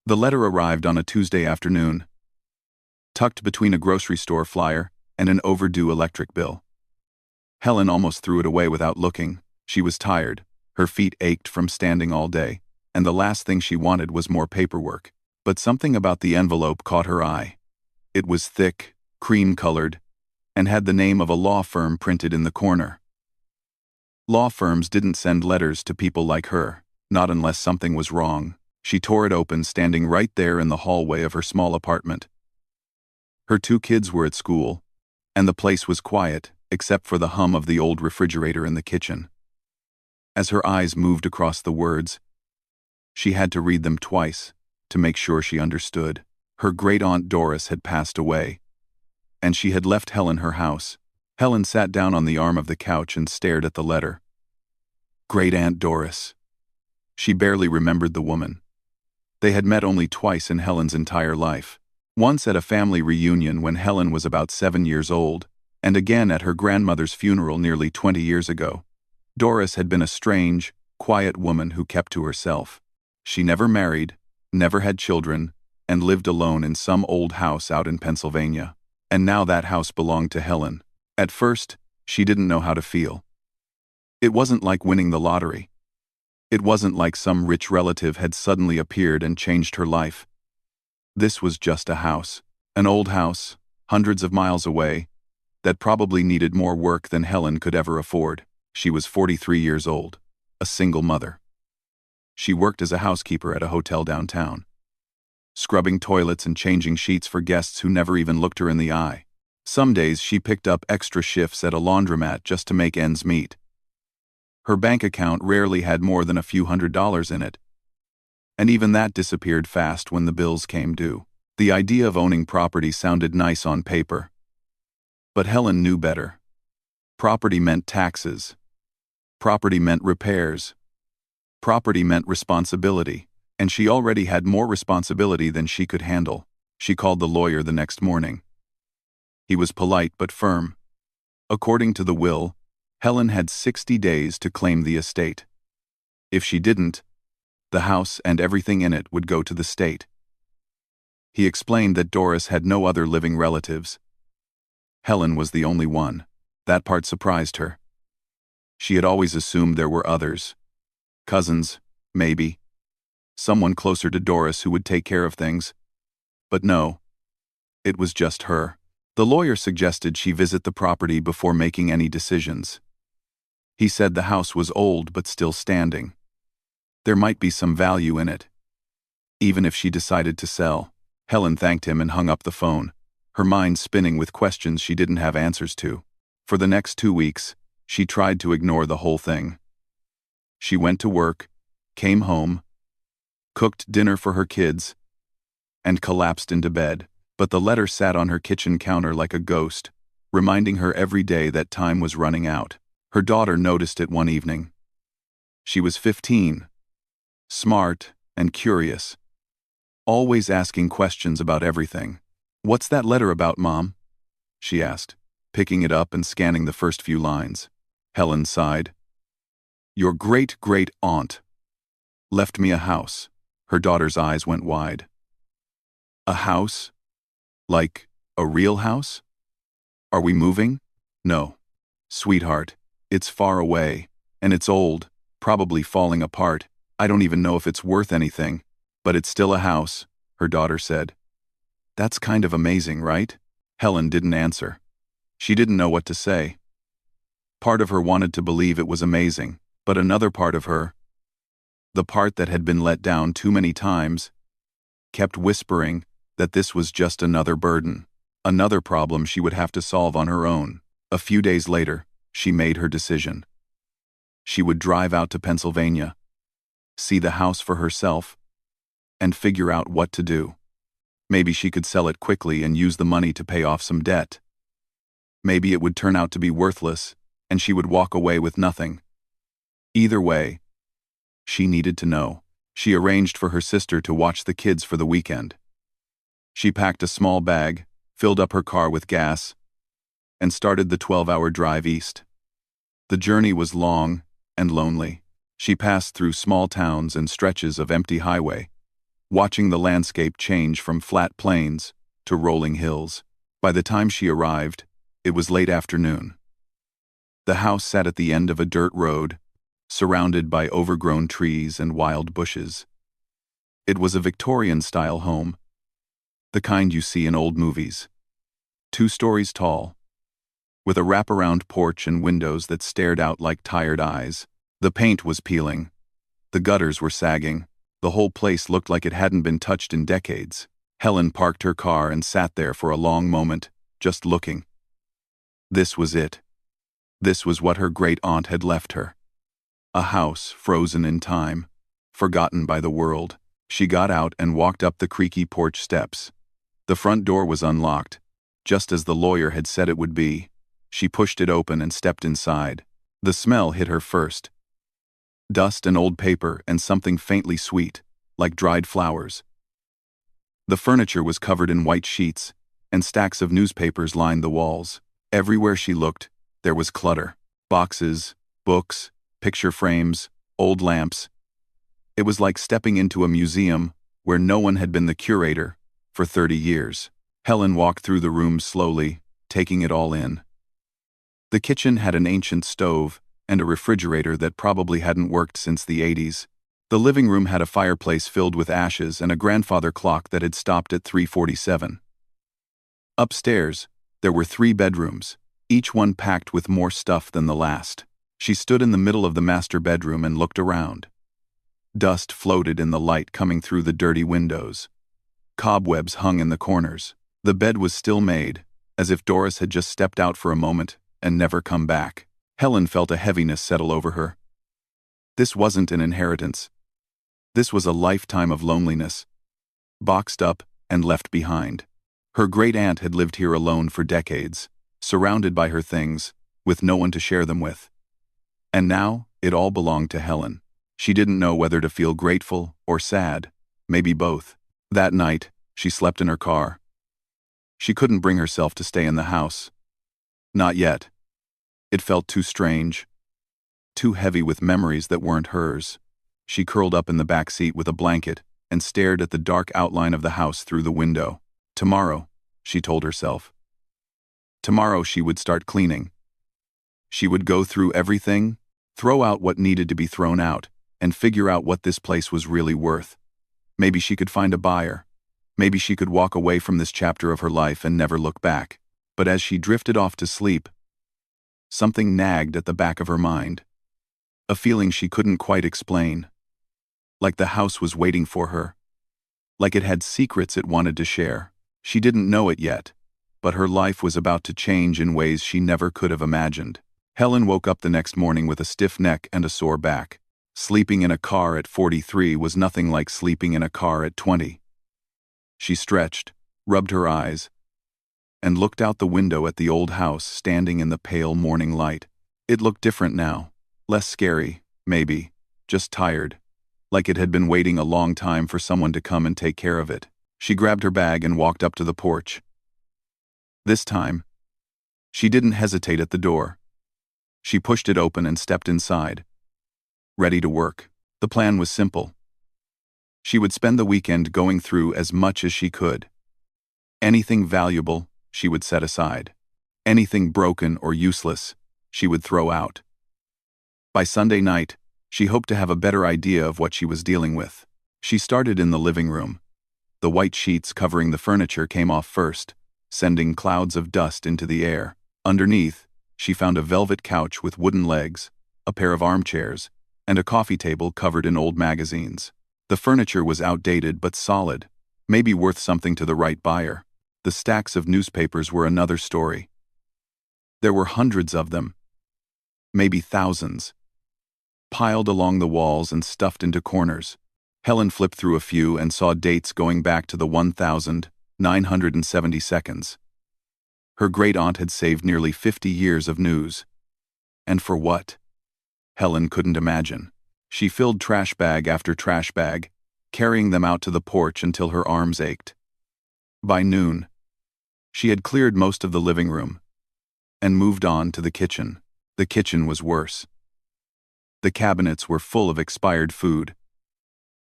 The letter arrived on a Tuesday afternoon, tucked between a grocery store flyer and an overdue electric bill. Helen almost threw it away without looking. She was tired, her feet ached from standing all day, and the last thing she wanted was more paperwork. But something about the envelope caught her eye. It was thick, cream-colored, and had the name of a law firm printed in the corner. Law firms didn't send letters to people like her, not unless something was wrong. She tore it open, standing right there in the hallway of her small apartment. Her 2 kids were at school, and the place was quiet, except for the hum of the old refrigerator in the kitchen. As her eyes moved across the words, she had to read them twice to make sure she understood. Her great-aunt Doris had passed away, and she had left Helen her house. Helen sat down on the arm of the couch and stared at the letter. Great-aunt Doris. She barely remembered the woman. They had met only twice in Helen's entire life. Once at a family reunion when Helen was about 7 years old, and again at her grandmother's funeral nearly 20 years ago. Doris had been a strange, quiet woman who kept to herself. She never married, never had children, and lived alone in some old house out in Pennsylvania. And now that house belonged to Helen. At first, she didn't know how to feel. It wasn't like winning the lottery. It wasn't like some rich relative had suddenly appeared and changed her life. This was just a house, an old house, hundreds of miles away, that probably needed more work than Helen could ever afford. She was 43 years old, a single mother. She worked as a housekeeper at a hotel downtown, scrubbing toilets and changing sheets for guests who never even looked her in the eye. Some days she picked up extra shifts at a laundromat just to make ends meet. Her bank account rarely had more than a few $100s in it, and even that disappeared fast when the bills came due. The idea of owning property sounded nice on paper, but Helen knew better. Property meant taxes. Property meant repairs. Property meant responsibility, and she already had more responsibility than she could handle. She called the lawyer the next morning. He was polite but firm. According to the will, Helen had 60 days to claim the estate. If she didn't, the house and everything in it would go to the state. He explained that Doris had no other living relatives. Helen was the only one. That part surprised her. She had always assumed there were others. Cousins, maybe. Someone closer to Doris who would take care of things. But no, it was just her. The lawyer suggested she visit the property before making any decisions. He said the house was old but still standing. There might be some value in it, even if she decided to sell. Helen thanked him and hung up the phone, her mind spinning with questions she didn't have answers to. For the next 2 weeks, she tried to ignore the whole thing. She went to work, came home, cooked dinner for her kids, and collapsed into bed. But the letter sat on her kitchen counter like a ghost, reminding her every day that time was running out. Her daughter noticed it one evening. She was 15, smart and curious, always asking questions about everything. "What's that letter about, Mom?" she asked, picking it up and scanning the first few lines. Helen sighed. "Your great-great-aunt left me a house." Her daughter's eyes went wide. "A house? Like a real house? Are we moving?" "No, sweetheart. It's far away, and it's old, probably falling apart. I don't even know if it's worth anything, but it's still a house," her daughter said. "That's kind of amazing, right?" Helen didn't answer. She didn't know what to say. Part of her wanted to believe it was amazing, but another part of her, the part that had been let down too many times, kept whispering that this was just another burden, another problem she would have to solve on her own. A few days later, she made her decision. She would drive out to Pennsylvania, see the house for herself, and figure out what to do. Maybe she could sell it quickly and use the money to pay off some debt. Maybe it would turn out to be worthless, and she would walk away with nothing. Either way, she needed to know. She arranged for her sister to watch the kids for the weekend. She packed a small bag, filled up her car with gas, and started the 12-hour drive east. The journey was long and lonely. She passed through small towns and stretches of empty highway, watching the landscape change from flat plains to rolling hills. By the time she arrived, it was late afternoon. The house sat at the end of a dirt road, surrounded by overgrown trees and wild bushes. It was a Victorian-style home, the kind you see in old movies. 2 stories tall, with a wraparound porch and windows that stared out like tired eyes. The paint was peeling. The gutters were sagging. The whole place looked like it hadn't been touched in decades. Helen parked her car and sat there for a long moment, just looking. This was it. This was what her great-aunt had left her. A house frozen in time, forgotten by the world. She got out and walked up the creaky porch steps. The front door was unlocked, just as the lawyer had said it would be. She pushed it open and stepped inside. The smell hit her first. Dust and old paper and something faintly sweet, like dried flowers. The furniture was covered in white sheets, and stacks of newspapers lined the walls. Everywhere she looked, there was clutter. Boxes, books, picture frames, old lamps. It was like stepping into a museum where no one had been the curator for 30 years. Helen walked through the room slowly, taking it all in. The kitchen had an ancient stove and a refrigerator that probably hadn't worked since the 80s. The living room had a fireplace filled with ashes and a grandfather clock that had stopped at 3:47. Upstairs, there were 3 bedrooms, each one packed with more stuff than the last. She stood in the middle of the master bedroom and looked around. Dust floated in the light coming through the dirty windows. Cobwebs hung in the corners. The bed was still made, as if Doris had just stepped out for a moment and never come back. Helen felt a heaviness settle over her. This wasn't an inheritance. This was a lifetime of loneliness, boxed up and left behind. Her great-aunt had lived here alone for decades, surrounded by her things, with no one to share them with. And now, it all belonged to Helen. She didn't know whether to feel grateful or sad, maybe both. That night, she slept in her car. She couldn't bring herself to stay in the house. Not yet. It felt too strange, too heavy with memories that weren't hers. She curled up in the back seat with a blanket and stared at the dark outline of the house through the window. Tomorrow, she told herself. Tomorrow she would start cleaning. She would go through everything, throw out what needed to be thrown out, and figure out what this place was really worth. Maybe she could find a buyer. Maybe she could walk away from this chapter of her life and never look back. But as she drifted off to sleep, something nagged at the back of her mind. A feeling she couldn't quite explain. Like the house was waiting for her. Like it had secrets it wanted to share. She didn't know it yet, but her life was about to change in ways she never could have imagined. Helen woke up the next morning with a stiff neck and a sore back. Sleeping in a car at 43 was nothing like sleeping in a car at 20. She stretched, rubbed her eyes, and looked out the window at the old house standing in the pale morning light. It looked different now, less scary, maybe, just tired, like it had been waiting a long time for someone to come and take care of it. She grabbed her bag and walked up to the porch. This time, she didn't hesitate at the door. She pushed it open and stepped inside, ready to work. The plan was simple. She would spend the weekend going through as much as she could. Anything valuable, she would set aside. Anything broken or useless, she would throw out. By Sunday night, she hoped to have a better idea of what she was dealing with. She started in the living room. The white sheets covering the furniture came off first, sending clouds of dust into the air. Underneath, she found a velvet couch with wooden legs, a pair of armchairs, and a coffee table covered in old magazines. The furniture was outdated but solid, maybe worth something to the right buyer. The stacks of newspapers were another story. There were hundreds of them, maybe thousands, piled along the walls and stuffed into corners. Helen flipped through a few and saw dates going back to the 1972nd. Her great-aunt had saved nearly 50 years of news. And for what? Helen couldn't imagine. She filled trash bag after trash bag, carrying them out to the porch until her arms ached. By noon, she had cleared most of the living room and moved on to the kitchen. The kitchen was worse. The cabinets were full of expired food,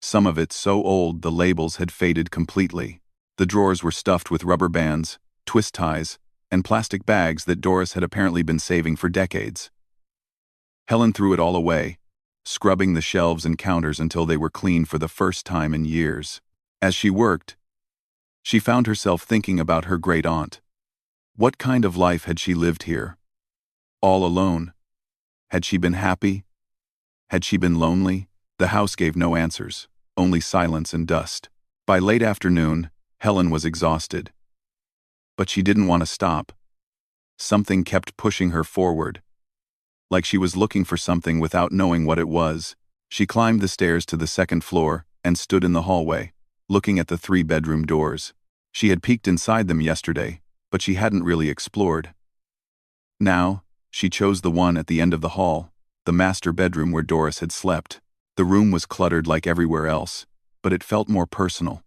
some of it so old the labels had faded completely. The drawers were stuffed with rubber bands, twist ties, and plastic bags that Doris had apparently been saving for decades. Helen threw it all away, scrubbing the shelves and counters until they were clean for the first time in years. As she worked, she found herself thinking about her great-aunt. What kind of life had she lived here? All alone? Had she been happy? Had she been lonely? The house gave no answers, only silence and dust. By late afternoon, Helen was exhausted. But she didn't want to stop. Something kept pushing her forward. Like she was looking for something without knowing what it was. She climbed the stairs to the second floor and stood in the hallway, looking at the 3-bedroom doors. She had peeked inside them yesterday, but she hadn't really explored. Now, she chose the one at the end of the hall, the master bedroom where Doris had slept. The room was cluttered like everywhere else, but it felt more personal.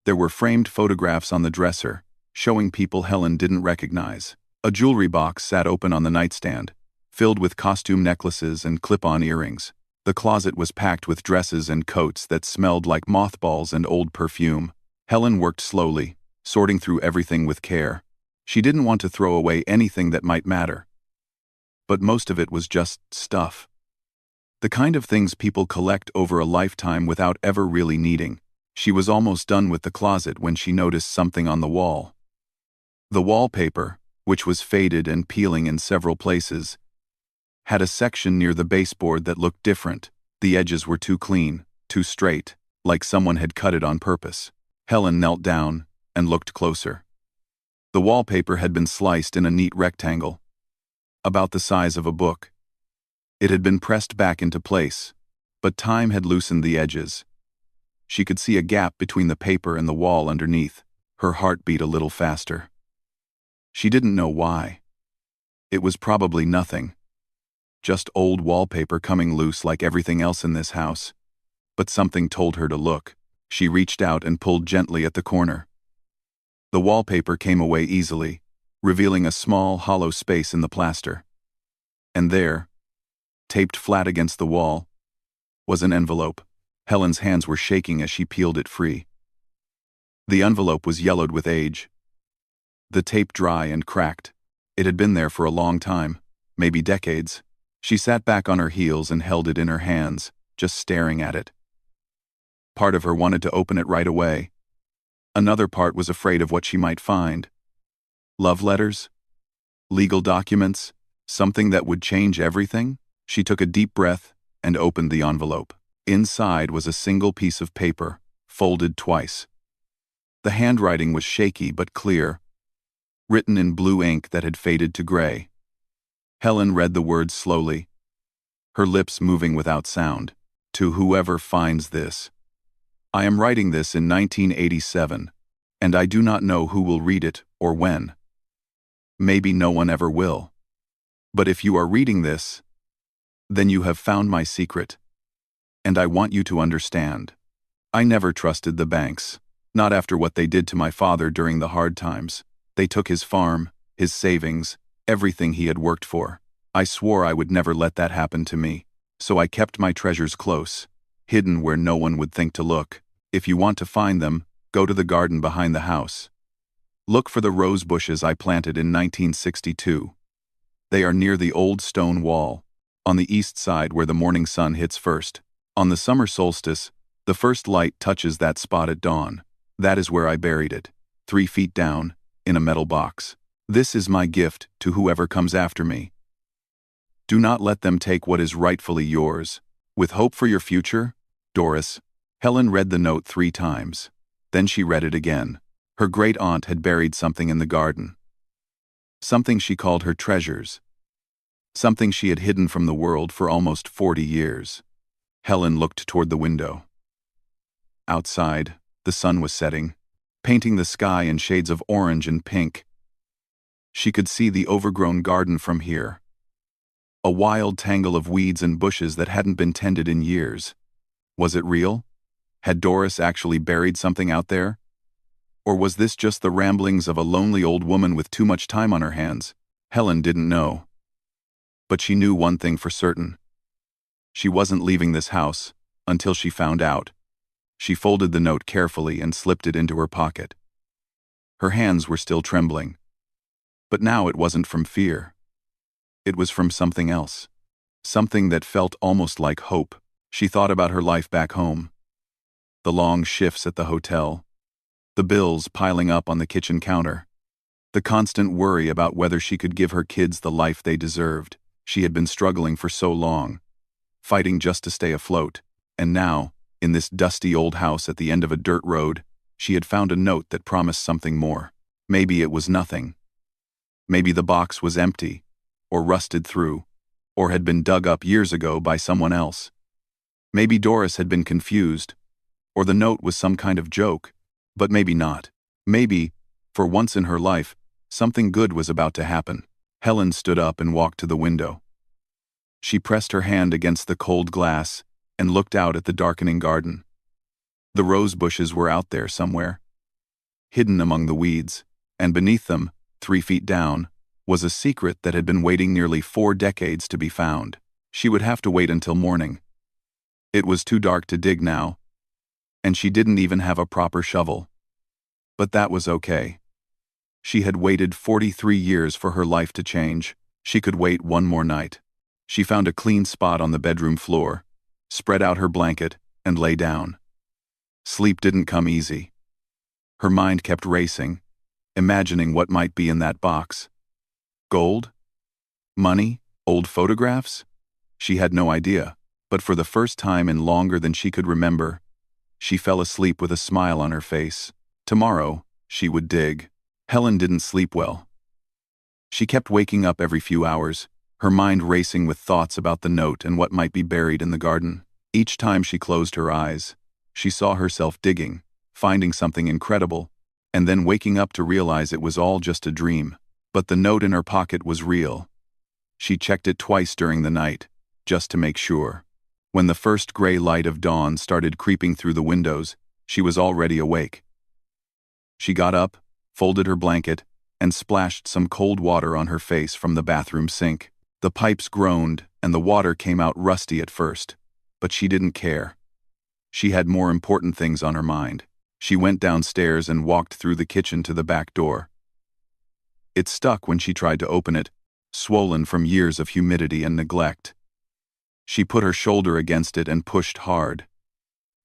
There were framed photographs on the dresser, showing people Helen didn't recognize. A jewelry box sat open on the nightstand, filled with costume necklaces and clip-on earrings. The closet was packed with dresses and coats that smelled like mothballs and old perfume. Helen worked slowly, sorting through everything with care. She didn't want to throw away anything that might matter. But most of it was just stuff. The kind of things people collect over a lifetime without ever really needing. She was almost done with the closet when she noticed something on the wall. The wallpaper, which was faded and peeling in several places, had a section near the baseboard that looked different. The edges were too clean, too straight, like someone had cut it on purpose. Helen knelt down and looked closer. The wallpaper had been sliced in a neat rectangle, about the size of a book. It had been pressed back into place, but time had loosened the edges. She could see a gap between the paper and the wall underneath. Her heart beat a little faster. She didn't know why. It was probably nothing. Just old wallpaper coming loose like everything else in this house. But something told her to look. She reached out and pulled gently at the corner. The wallpaper came away easily, revealing a small, hollow space in the plaster. And there, taped flat against the wall, was an envelope. Helen's hands were shaking as she peeled it free. The envelope was yellowed with age. The tape dry and cracked. It had been there for a long time, maybe decades. She sat back on her heels and held it in her hands, just staring at it. Part of her wanted to open it right away. Another part was afraid of what she might find. Love letters? Legal documents? Something that would change everything? She took a deep breath and opened the envelope. Inside was a single piece of paper, folded twice. The handwriting was shaky but clear, written in blue ink that had faded to gray. Helen read the words slowly, her lips moving without sound. To whoever finds this. I am writing this in 1987, and I do not know who will read it or when. Maybe no one ever will. But if you are reading this, then you have found my secret. And I want you to understand. I never trusted the banks, not after what they did to my father during the hard times. They took his farm, his savings, everything he had worked for. I swore I would never let that happen to me, so I kept my treasures close, hidden where no one would think to look. If you want to find them, go to the garden behind the house. Look for the rose bushes I planted in 1962. They are near the old stone wall, on the east side where the morning sun hits first. On the summer solstice, the first light touches that spot at dawn. That is where I buried it, 3 feet down, in a metal box. This is my gift to whoever comes after me. Do not let them take what is rightfully yours. With hope for your future, Doris. Helen read the note 3 times. Then she read it again. Her great-aunt had buried something in the garden. Something she called her treasures. Something she had hidden from the world for almost 40 years. Helen looked toward the window. Outside, the sun was setting, painting the sky in shades of orange and pink. She could see the overgrown garden from here. A wild tangle of weeds and bushes that hadn't been tended in years. Was it real? Had Doris actually buried something out there? Or was this just the ramblings of a lonely old woman with too much time on her hands? Helen didn't know. But she knew one thing for certain. She wasn't leaving this house until she found out. She folded the note carefully and slipped it into her pocket. Her hands were still trembling. But now it wasn't from fear. It was from something else. Something that felt almost like hope. She thought about her life back home. The long shifts at the hotel. The bills piling up on the kitchen counter. The constant worry about whether she could give her kids the life they deserved. She had been struggling for so long, fighting just to stay afloat. And now, in this dusty old house at the end of a dirt road, she had found a note that promised something more. Maybe it was nothing. Maybe the box was empty, or rusted through, or had been dug up years ago by someone else. Maybe Doris had been confused, or the note was some kind of joke, but maybe not. Maybe, for once in her life, something good was about to happen. Helen stood up and walked to the window. She pressed her hand against the cold glass and looked out at the darkening garden. The rose bushes were out there somewhere, hidden among the weeds, and beneath them, 3 feet down, was a secret that had been waiting nearly 4 decades to be found. She would have to wait until morning. It was too dark to dig now, and she didn't even have a proper shovel. But that was okay. She had waited 43 years for her life to change. She could wait one more night. She found a clean spot on the bedroom floor, spread out her blanket, and lay down. Sleep didn't come easy. Her mind kept racing, imagining what might be in that box. Gold? Money? Old photographs? She had no idea, but for the first time in longer than she could remember, she fell asleep with a smile on her face. Tomorrow, she would dig. Helen didn't sleep well. She kept waking up every few hours, her mind racing with thoughts about the note and what might be buried in the garden. Each time she closed her eyes, she saw herself digging, finding something incredible, and then waking up to realize it was all just a dream. But the note in her pocket was real. She checked it twice during the night, just to make sure. When the first gray light of dawn started creeping through the windows, she was already awake. She got up, folded her blanket, and splashed some cold water on her face from the bathroom sink. The pipes groaned, and the water came out rusty at first, but she didn't care. She had more important things on her mind. She went downstairs and walked through the kitchen to the back door. It stuck when she tried to open it, swollen from years of humidity and neglect. She put her shoulder against it and pushed hard.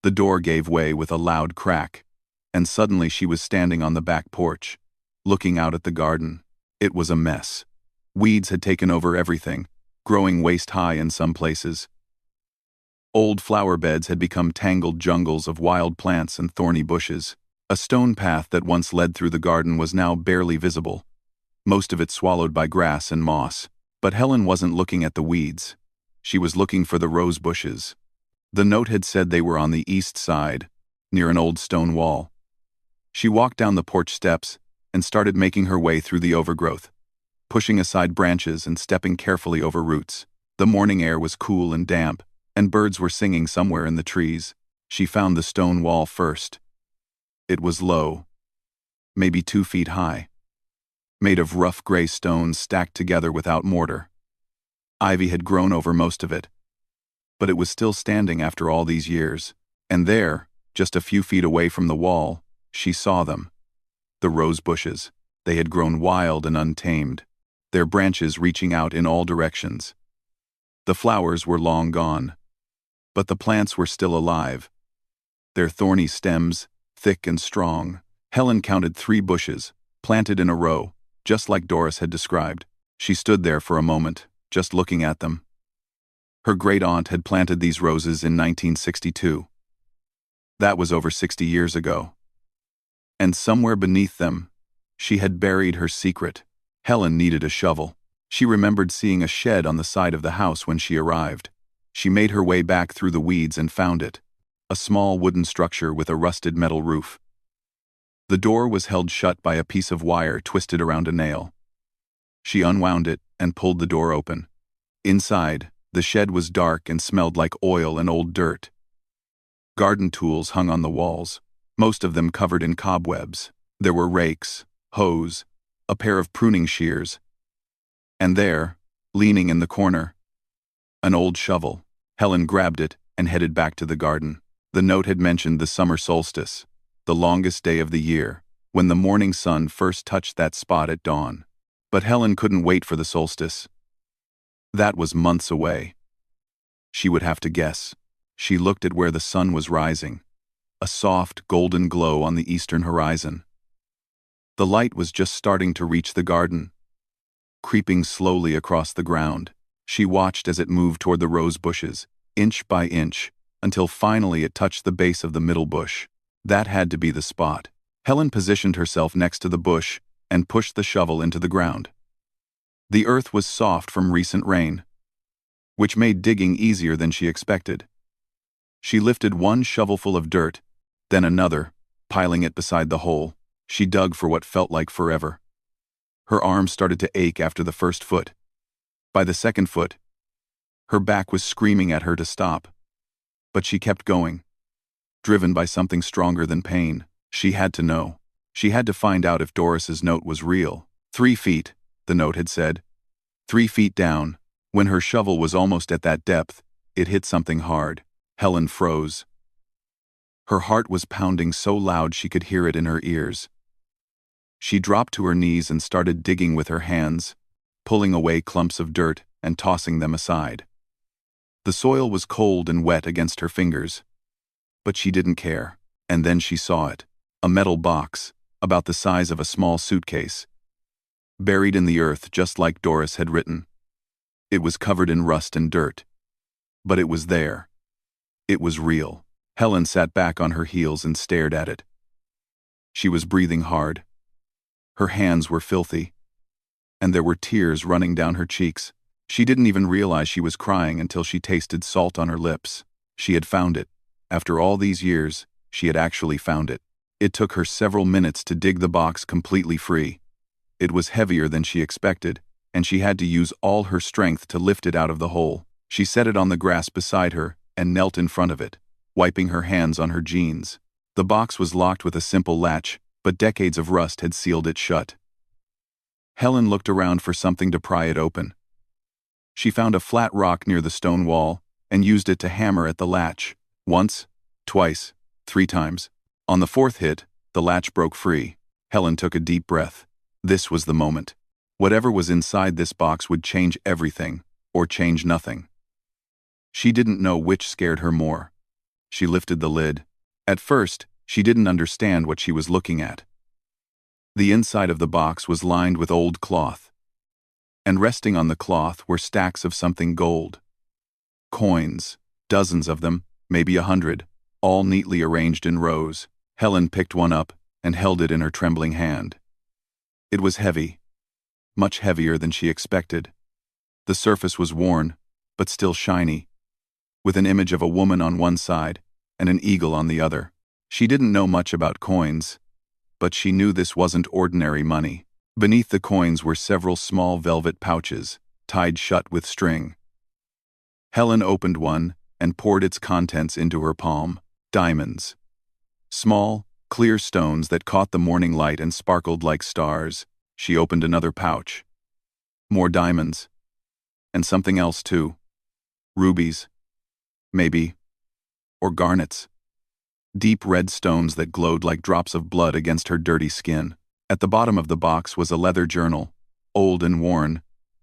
The door gave way with a loud crack, and suddenly she was standing on the back porch, looking out at the garden. It was a mess. Weeds had taken over everything, growing waist-high in some places. Old flower beds had become tangled jungles of wild plants and thorny bushes. A stone path that once led through the garden was now barely visible, most of it swallowed by grass and moss. But Helen wasn't looking at the weeds. She was looking for the rose bushes. The note had said they were on the east side, near an old stone wall. She walked down the porch steps and started making her way through the overgrowth, pushing aside branches and stepping carefully over roots. The morning air was cool and damp, and birds were singing somewhere in the trees. She found the stone wall first. It was low, maybe 2 feet high, made of rough gray stones stacked together without mortar. Ivy had grown over most of it, but it was still standing after all these years. And there, just a few feet away from the wall, she saw them. The rose bushes. They had grown wild and untamed, their branches reaching out in all directions. The flowers were long gone, but the plants were still alive, their thorny stems thick and strong. Helen counted 3 bushes, planted in a row, just like Doris had described. She stood there for a moment, just looking at them. Her great-aunt had planted these roses in 1962. That was over 60 years ago. And somewhere beneath them, she had buried her secret. Helen needed a shovel. She remembered seeing a shed on the side of the house when she arrived. She made her way back through the weeds and found it, a small wooden structure with a rusted metal roof. The door was held shut by a piece of wire twisted around a nail. She unwound it and pulled the door open. Inside, the shed was dark and smelled like oil and old dirt. Garden tools hung on the walls, most of them covered in cobwebs. There were rakes, hoes, a pair of pruning shears, and there, leaning in the corner, an old shovel. Helen grabbed it and headed back to the garden. The note had mentioned the summer solstice, the longest day of the year, when the morning sun first touched that spot at dawn. But Helen couldn't wait for the solstice. That was months away. She would have to guess. She looked at where the sun was rising, a soft, golden glow on the eastern horizon. The light was just starting to reach the garden. Creeping slowly across the ground, she watched as it moved toward the rose bushes, inch by inch, until finally it touched the base of the middle bush. That had to be the spot. Helen positioned herself next to the bush and pushed the shovel into the ground. The earth was soft from recent rain, which made digging easier than she expected. She lifted one shovelful of dirt, then another, piling it beside the hole. She dug for what felt like forever. Her arms started to ache after the first foot. By the second foot, her back was screaming at her to stop. But she kept going, driven by something stronger than pain. She had to know. She had to find out if Doris's note was real. 3 feet, the note had said. 3 feet down. When her shovel was almost at that depth, it hit something hard. Helen froze. Her heart was pounding so loud she could hear it in her ears. She dropped to her knees and started digging with her hands, pulling away clumps of dirt and tossing them aside. The soil was cold and wet against her fingers, but she didn't care. And then she saw it. A metal box, about the size of a small suitcase, buried in the earth just like Doris had written. It was covered in rust and dirt. But it was there. It was real. Helen sat back on her heels and stared at it. She was breathing hard. Her hands were filthy, and there were tears running down her cheeks. She didn't even realize she was crying until she tasted salt on her lips. She had found it. After all these years, she had actually found it. It took her several minutes to dig the box completely free. It was heavier than she expected, and she had to use all her strength to lift it out of the hole. She set it on the grass beside her and knelt in front of it, wiping her hands on her jeans. The box was locked with a simple latch, but decades of rust had sealed it shut. Helen looked around for something to pry it open. She found a flat rock near the stone wall and used it to hammer at the latch. Once, twice, 3 times. On the 4th hit, the latch broke free. Helen took a deep breath. This was the moment. Whatever was inside this box would change everything, or change nothing. She didn't know which scared her more. She lifted the lid. At first, she didn't understand what she was looking at. The inside of the box was lined with old cloth, and resting on the cloth were stacks of something gold. Coins, dozens of them, maybe 100, all neatly arranged in rows. Helen picked one up and held it in her trembling hand. It was heavy, much heavier than she expected. The surface was worn, but still shiny, with an image of a woman on one side and an eagle on the other. She didn't know much about coins, but she knew this wasn't ordinary money. Beneath the coins were several small velvet pouches, tied shut with string. Helen opened one and poured its contents into her palm. Diamonds. Small, clear stones that caught the morning light and sparkled like stars. She opened another pouch. More diamonds. And something else too. Rubies. Maybe. Or garnets. Deep red stones that glowed like drops of blood against her dirty skin. At the bottom of the box was a leather journal, old and worn,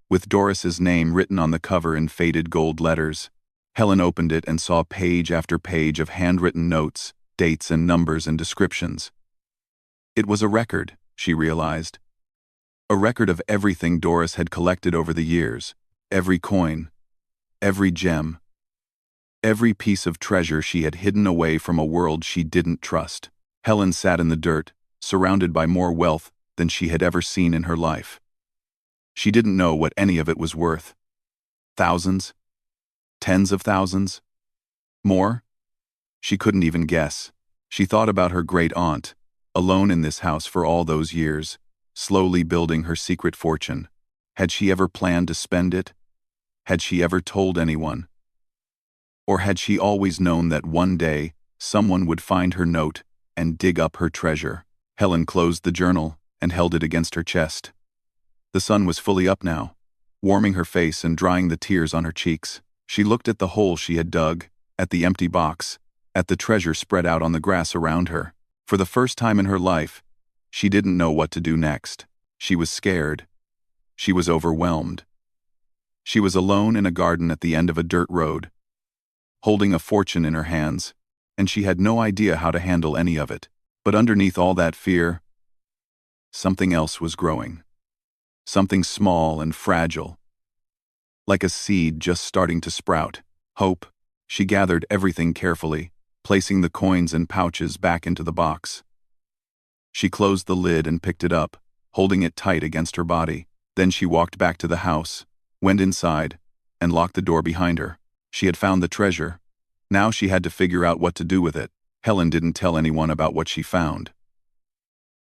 with Doris's name written on the cover in faded gold letters. Helen opened it and saw page after page of handwritten notes, dates and numbers and descriptions. It was a record, she realized. A record of everything Doris had collected over the years, every coin, every gem, every piece of treasure she had hidden away from a world she didn't trust. Helen sat in the dirt, surrounded by more wealth than she had ever seen in her life. She didn't know what any of it was worth. Thousands? Tens of thousands? More? She couldn't even guess. She thought about her great-aunt, alone in this house for all those years, slowly building her secret fortune. Had she ever planned to spend it? Had she ever told anyone? Or had she always known that one day someone would find her note and dig up her treasure? Helen closed the journal and held it against her chest. The sun was fully up now, warming her face and drying the tears on her cheeks. She looked at the hole she had dug, at the empty box, at the treasure spread out on the grass around her. For the first time in her life, she didn't know what to do next. She was scared. She was overwhelmed. She was alone in a garden at the end of a dirt road, holding a fortune in her hands, and she had no idea how to handle any of it. But underneath all that fear, something else was growing. Something small and fragile, like a seed just starting to sprout. Hope. She gathered everything carefully, placing the coins and pouches back into the box. She closed the lid and picked it up, holding it tight against her body. Then she walked back to the house, went inside, and locked the door behind her. She had found the treasure. Now she had to figure out what to do with it. Helen didn't tell anyone about what she found.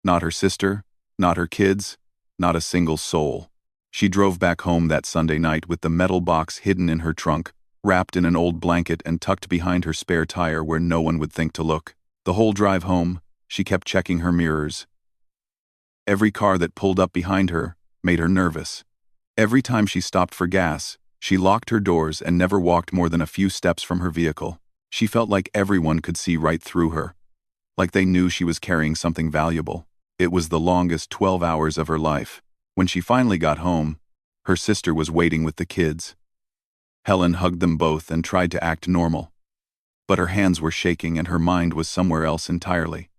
Not her sister, not her kids, not a single soul. She drove back home that Sunday night with the metal box hidden in her trunk, wrapped in an old blanket and tucked behind her spare tire where no one would think to look. The whole drive home, she kept checking her mirrors. Every car that pulled up behind her made her nervous. Every time she stopped for gas, she locked her doors and never walked more than a few steps from her vehicle. She felt like everyone could see right through her, like they knew she was carrying something valuable. It was the longest 12 hours of her life. When she finally got home, her sister was waiting with the kids. Helen hugged them both and tried to act normal, but her hands were shaking and her mind was somewhere else entirely.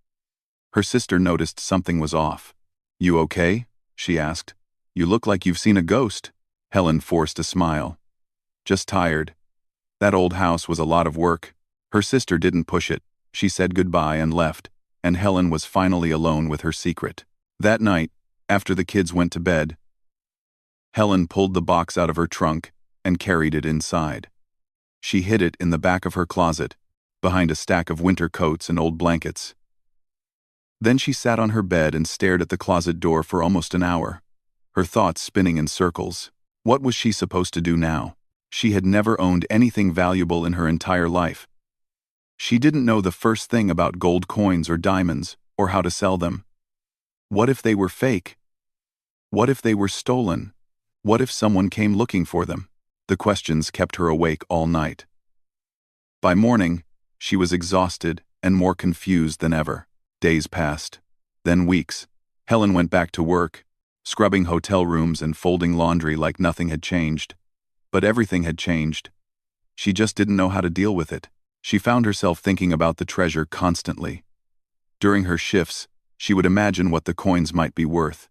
Her sister noticed something was off. "You okay?" she asked. "You look like you've seen a ghost." Helen forced a smile. "Just tired. That old house was a lot of work." Her sister didn't push it. She said goodbye and left, and Helen was finally alone with her secret. That night, after the kids went to bed, Helen pulled the box out of her trunk and carried it inside. She hid it in the back of her closet, behind a stack of winter coats and old blankets. Then she sat on her bed and stared at the closet door for almost an hour, her thoughts spinning in circles. What was she supposed to do now? She had never owned anything valuable in her entire life. She didn't know the first thing about gold coins or diamonds, or how to sell them. What if they were fake? What if they were stolen? What if someone came looking for them? The questions kept her awake all night. By morning, she was exhausted and more confused than ever. Days passed, then weeks. Helen went back to work, scrubbing hotel rooms and folding laundry like nothing had changed. But everything had changed. She just didn't know how to deal with it. She found herself thinking about the treasure constantly. During her shifts, she would imagine what the coins might be worth.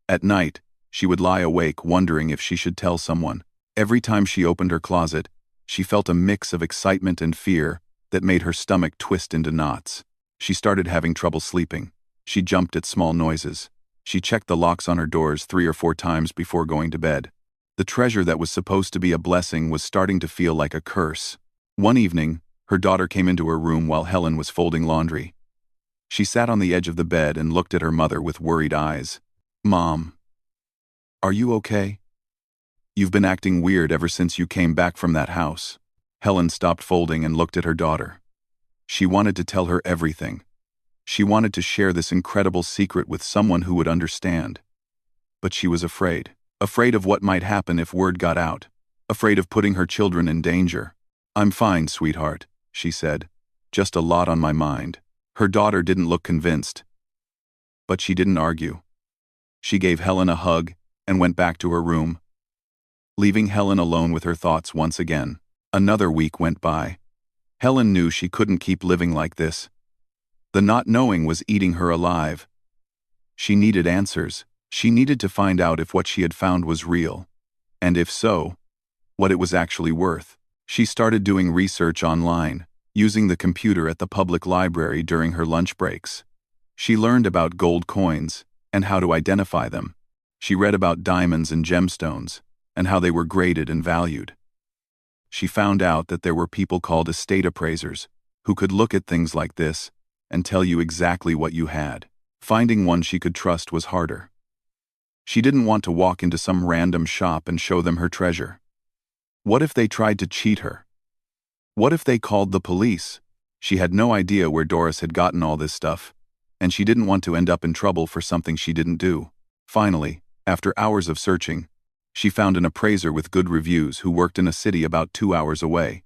At night, she would lie awake wondering if she should tell someone. Every time she opened her closet, she felt a mix of excitement and fear that made her stomach twist into knots. She started having trouble sleeping. She jumped at small noises. She checked the locks on her doors 3 or 4 times before going to bed. The treasure that was supposed to be a blessing was starting to feel like a curse. One evening, her daughter came into her room while Helen was folding laundry. She sat on the edge of the bed and looked at her mother with worried eyes. "Mom, are you okay? You've been acting weird ever since you came back from that house." Helen stopped folding and looked at her daughter. She wanted to tell her everything. She wanted to share this incredible secret with someone who would understand. But she was afraid. Afraid of what might happen if word got out. Afraid of putting her children in danger. "I'm fine, sweetheart," she said. "Just a lot on my mind." Her daughter didn't look convinced. But she didn't argue. She gave Helen a hug and went back to her room, leaving Helen alone with her thoughts once again. Another week went by. Helen knew she couldn't keep living like this. The not knowing was eating her alive. She needed answers. She needed to find out if what she had found was real, and if so, what it was actually worth. She started doing research online, using the computer at the public library during her lunch breaks. She learned about gold coins and how to identify them. She read about diamonds and gemstones and how they were graded and valued. She found out that there were people called estate appraisers who could look at things like this and tell you exactly what you had. Finding one she could trust was harder. She didn't want to walk into some random shop and show them her treasure. What if they tried to cheat her? What if they called the police? She had no idea where Doris had gotten all this stuff, and she didn't want to end up in trouble for something she didn't do. Finally, after hours of searching, she found an appraiser with good reviews who worked in a city about 2 hours away.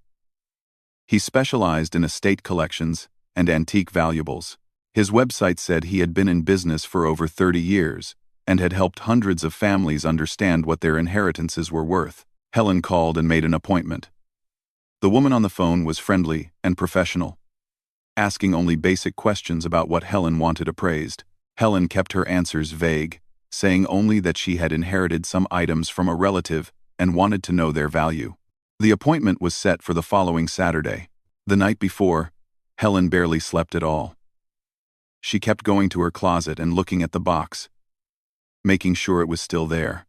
He specialized in estate collections and antique valuables. His website said he had been in business for over 30 years and had helped hundreds of families understand what their inheritances were worth. Helen called and made an appointment. The woman on the phone was friendly and professional, asking only basic questions about what Helen wanted appraised. Helen kept her answers vague, saying only that she had inherited some items from a relative and wanted to know their value. The appointment was set for the following Saturday. The night before, Helen barely slept at all. She kept going to her closet and looking at the box, making sure it was still there.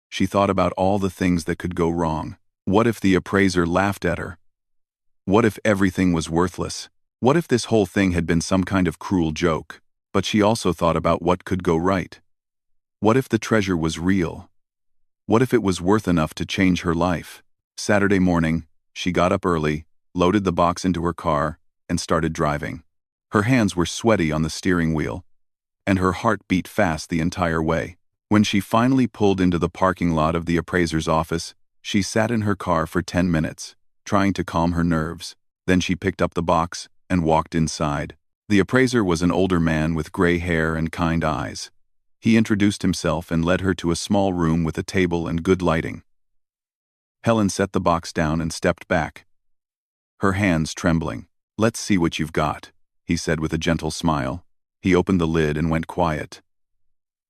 She thought about all the things that could go wrong. What if the appraiser laughed at her? What if everything was worthless? What if this whole thing had been some kind of cruel joke? But she also thought about what could go right. What if the treasure was real? What if it was worth enough to change her life? Saturday morning, she got up early, loaded the box into her car, and started driving. Her hands were sweaty on the steering wheel, and her heart beat fast the entire way. When she finally pulled into the parking lot of the appraiser's office, she sat in her car for 10 minutes, trying to calm her nerves. Then she picked up the box and walked inside. The appraiser was an older man with gray hair and kind eyes. He introduced himself and led her to a small room with a table and good lighting. Helen set the box down and stepped back, her hands trembling. "Let's see what you've got," he said with a gentle smile. He opened the lid and went quiet.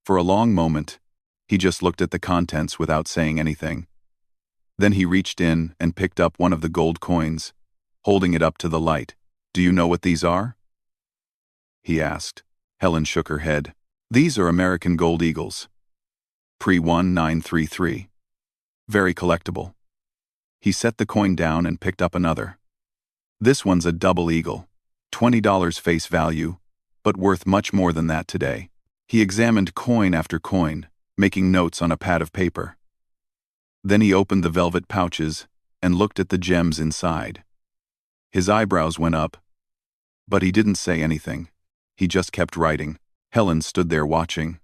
For a long moment, he just looked at the contents without saying anything. Then he reached in and picked up one of the gold coins, holding it up to the light. "Do you know what these are?" he asked. Helen shook her head. "These are American Gold Eagles. Pre-1933. Very collectible." He set the coin down and picked up another. "This one's a double eagle. $20 face value, but worth much more than that today." He examined coin after coin, making notes on a pad of paper. Then he opened the velvet pouches and looked at the gems inside. His eyebrows went up, but he didn't say anything. He just kept writing. Helen stood there watching,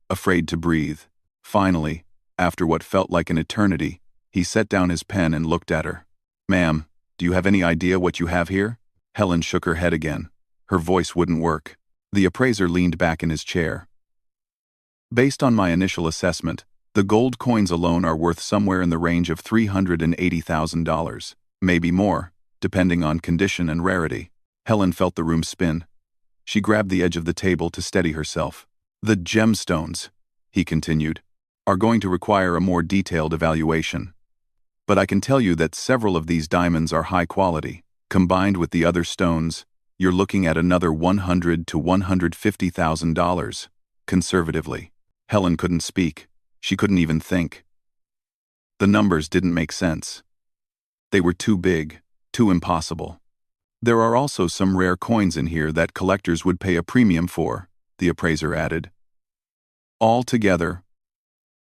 afraid to breathe. Finally, after what felt like an eternity, he set down his pen and looked at her. "Ma'am, do you have any idea what you have here?" Helen shook her head again. Her voice wouldn't work. The appraiser leaned back in his chair. "Based on my initial assessment, the gold coins alone are worth somewhere in the range of $380,000, maybe more, depending on condition and rarity." Helen felt the room spin. She grabbed the edge of the table to steady herself. "The gemstones," he continued, "are going to require a more detailed evaluation. But I can tell you that several of these diamonds are high quality. Combined with the other stones, you're looking at another $100,000 to $150,000, conservatively." Helen couldn't speak. She couldn't even think. The numbers didn't make sense. They were too big, too impossible. "There are also some rare coins in here that collectors would pay a premium for," the appraiser added. "Altogether,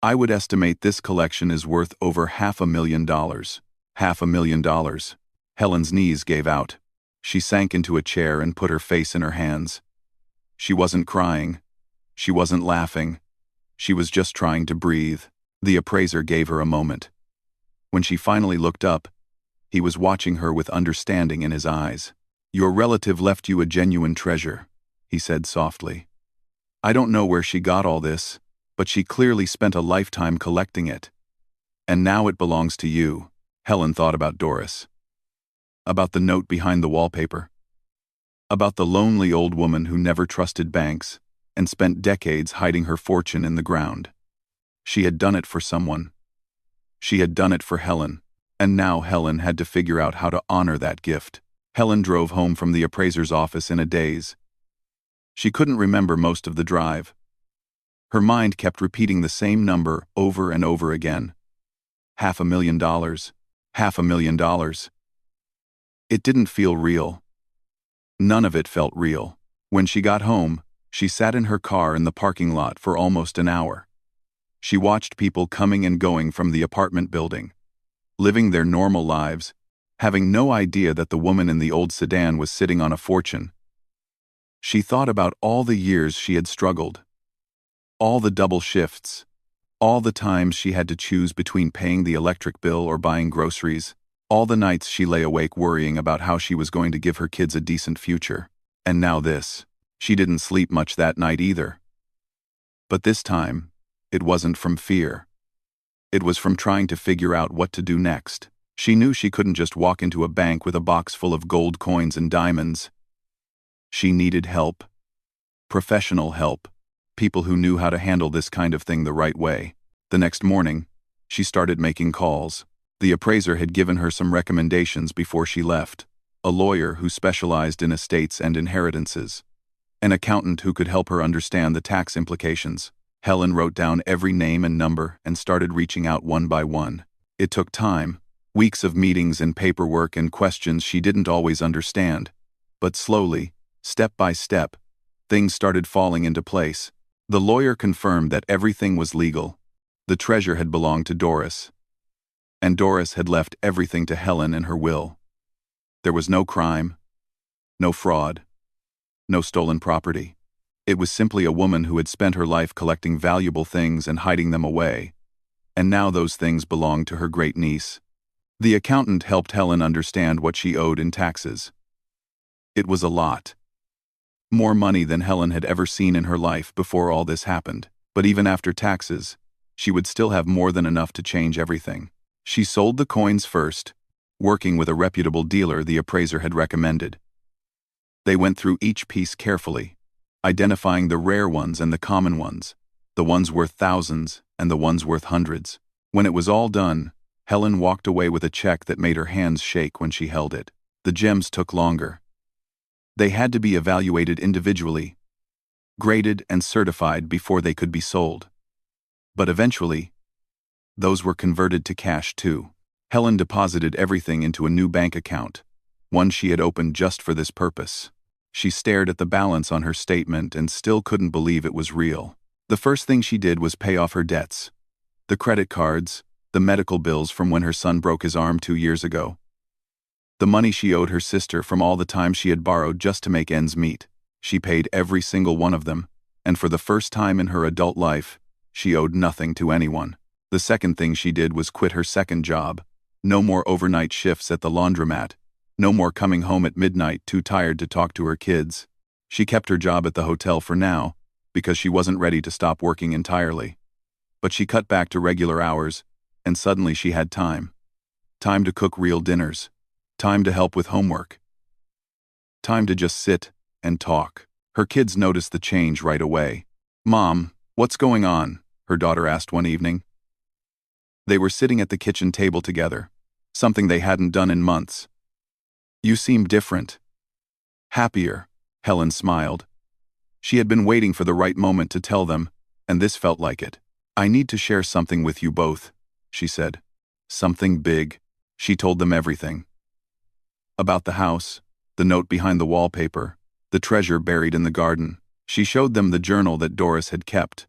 I would estimate this collection is worth over $500,000. $500,000. Helen's knees gave out. She sank into a chair and put her face in her hands. She wasn't crying. She wasn't laughing. She was just trying to breathe. The appraiser gave her a moment. When she finally looked up, he was watching her with understanding in his eyes. "Your relative left you a genuine treasure," he said softly. "I don't know where she got all this, but she clearly spent a lifetime collecting it. And now it belongs to you." Helen thought about Doris. About the note behind the wallpaper. About the lonely old woman who never trusted banks and spent decades hiding her fortune in the ground. She had done it for someone. She had done it for Helen, and now Helen had to figure out how to honor that gift. Helen drove home from the appraiser's office in a daze. She couldn't remember most of the drive. Her mind kept repeating the same number over and over again. $500,000. $500,000. It didn't feel real. None of it felt real. When she got home, she sat in her car in the parking lot for almost an hour. She watched people coming and going from the apartment building, living their normal lives, having no idea that the woman in the old sedan was sitting on a fortune. She thought about all the years she had struggled, all the double shifts, all the times she had to choose between paying the electric bill or buying groceries, All the nights she lay awake worrying about how she was going to give her kids a decent future. And now this. She didn't sleep much that night either. But this time, it wasn't from fear. It was from trying to figure out what to do next. She knew she couldn't just walk into a bank with a box full of gold coins and diamonds. She needed help. Professional help. People who knew how to handle this kind of thing the right way. The next morning, she started making calls. The appraiser had given her some recommendations before she left. A lawyer who specialized in estates and inheritances. An accountant who could help her understand the tax implications. Helen wrote down every name and number and started reaching out one by one. It took time, weeks of meetings and paperwork and questions she didn't always understand. But slowly, step by step, things started falling into place. The lawyer confirmed that everything was legal. The treasure had belonged to Doris. And Doris had left everything to Helen in her will. There was no crime, no fraud, no stolen property. It was simply a woman who had spent her life collecting valuable things and hiding them away. And now those things belonged to her great niece. The accountant helped Helen understand what she owed in taxes. It was a lot. More money than Helen had ever seen in her life before all this happened. But even after taxes, she would still have more than enough to change everything. She sold the coins first, working with a reputable dealer the appraiser had recommended. They went through each piece carefully, identifying the rare ones and the common ones, the ones worth thousands and the ones worth hundreds. When it was all done, Helen walked away with a check that made her hands shake when she held it. The gems took longer. They had to be evaluated individually, graded and certified before they could be sold. But eventually, those were converted to cash too. Helen deposited everything into a new bank account, one she had opened just for this purpose. She stared at the balance on her statement and still couldn't believe it was real. The first thing she did was pay off her debts. The credit cards, the medical bills from when her son broke his arm 2 years ago. The money she owed her sister from all the time she had borrowed just to make ends meet. She paid every single one of them, and for the first time in her adult life, she owed nothing to anyone. The second thing she did was quit her second job. No more overnight shifts at the laundromat. No more coming home at midnight too tired to talk to her kids. She kept her job at the hotel for now, because she wasn't ready to stop working entirely. But she cut back to regular hours, and suddenly she had time. Time to cook real dinners. Time to help with homework. Time to just sit and talk. Her kids noticed the change right away. "Mom, what's going on?" her daughter asked one evening. They were sitting at the kitchen table together, something they hadn't done in months. "You seem different." "Happier," Helen smiled. She had been waiting for the right moment to tell them, and this felt like it. "I need to share something with you both," she said. "Something big." She told them everything. About the house, the note behind the wallpaper, the treasure buried in the garden. She showed them the journal that Doris had kept,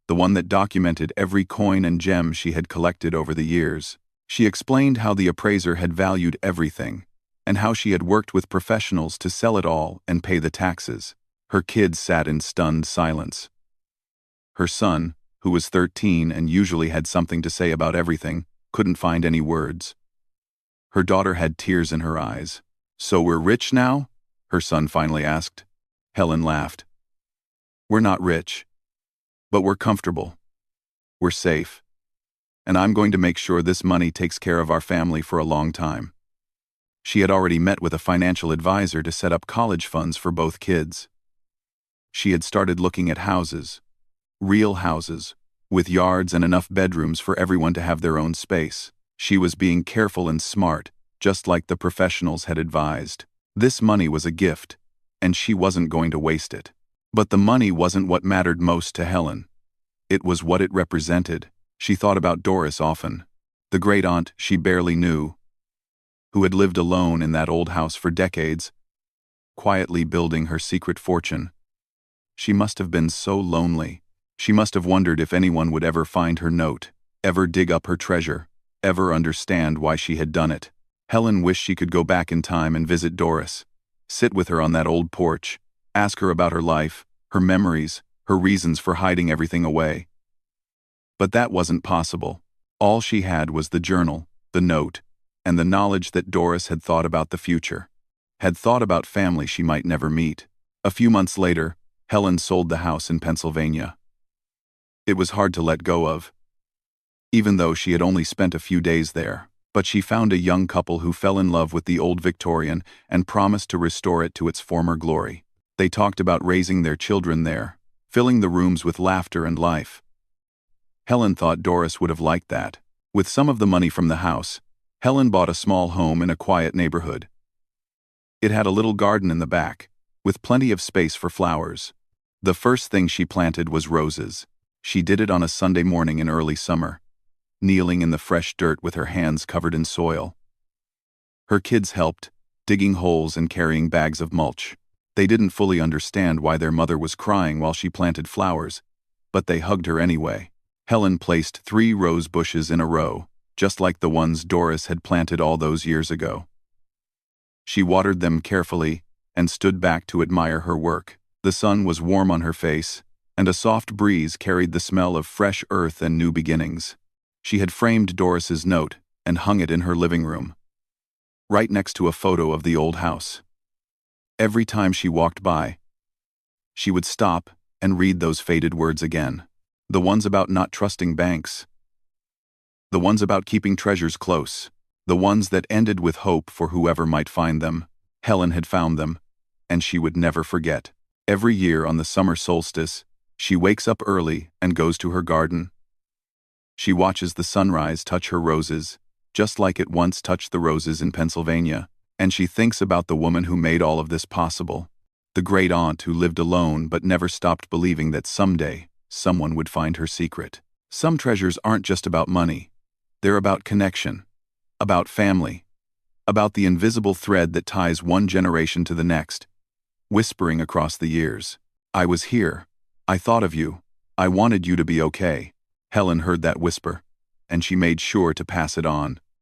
the one that documented every coin and gem she had collected over the years. She explained how the appraiser had valued everything, and how she had worked with professionals to sell it all and pay the taxes. Her kids sat in stunned silence. Her son, who was 13 and usually had something to say about everything, couldn't find any words. Her daughter had tears in her eyes. "So we're rich now?" her son finally asked. Helen laughed. "We're not rich. But we're comfortable. We're safe. And I'm going to make sure this money takes care of our family for a long time." She had already met with a financial advisor to set up college funds for both kids. She had started looking at houses, real houses, with yards and enough bedrooms for everyone to have their own space. She was being careful and smart, just like the professionals had advised. This money was a gift, and she wasn't going to waste it. But the money wasn't what mattered most to Helen. It was what it represented. She thought about Doris often, the great-aunt she barely knew, who had lived alone in that old house for decades, quietly building her secret fortune. She must have been so lonely. She must have wondered if anyone would ever find her note, ever dig up her treasure, ever understand why she had done it. Helen wished she could go back in time and visit Doris, sit with her on that old porch, ask her about her life, her memories, her reasons for hiding everything away. But that wasn't possible. All she had was the journal, the note, and the knowledge that Doris had thought about the future, had thought about family she might never meet. A few months later, Helen sold the house in Pennsylvania. It was hard to let go of, even though she had only spent a few days there. But she found a young couple who fell in love with the old Victorian and promised to restore it to its former glory. They talked about raising their children there, filling the rooms with laughter and life. Helen thought Doris would have liked that. With some of the money from the house, Helen bought a small home in a quiet neighborhood. It had a little garden in the back, with plenty of space for flowers. The first thing she planted was roses. She did it on a Sunday morning in early summer, kneeling in the fresh dirt with her hands covered in soil. Her kids helped, digging holes and carrying bags of mulch. They didn't fully understand why their mother was crying while she planted flowers, but they hugged her anyway. Helen placed 3 rose bushes in a row, just like the ones Doris had planted all those years ago. She watered them carefully and stood back to admire her work. The sun was warm on her face, and a soft breeze carried the smell of fresh earth and new beginnings. She had framed Doris's note and hung it in her living room, right next to a photo of the old house. Every time she walked by, she would stop and read those faded words again. The ones about not trusting banks. The ones about keeping treasures close. The ones that ended with hope for whoever might find them. Helen had found them, and she would never forget. Every year on the summer solstice, she wakes up early and goes to her garden. She watches the sunrise touch her roses, just like it once touched the roses in Pennsylvania, and she thinks about the woman who made all of this possible, the great aunt who lived alone but never stopped believing that someday someone would find her secret. Some treasures aren't just about money. They're about connection, about family, about the invisible thread that ties one generation to the next, whispering across the years. I was here. I thought of you. I wanted you to be okay. Helen heard that whisper, and she made sure to pass it on.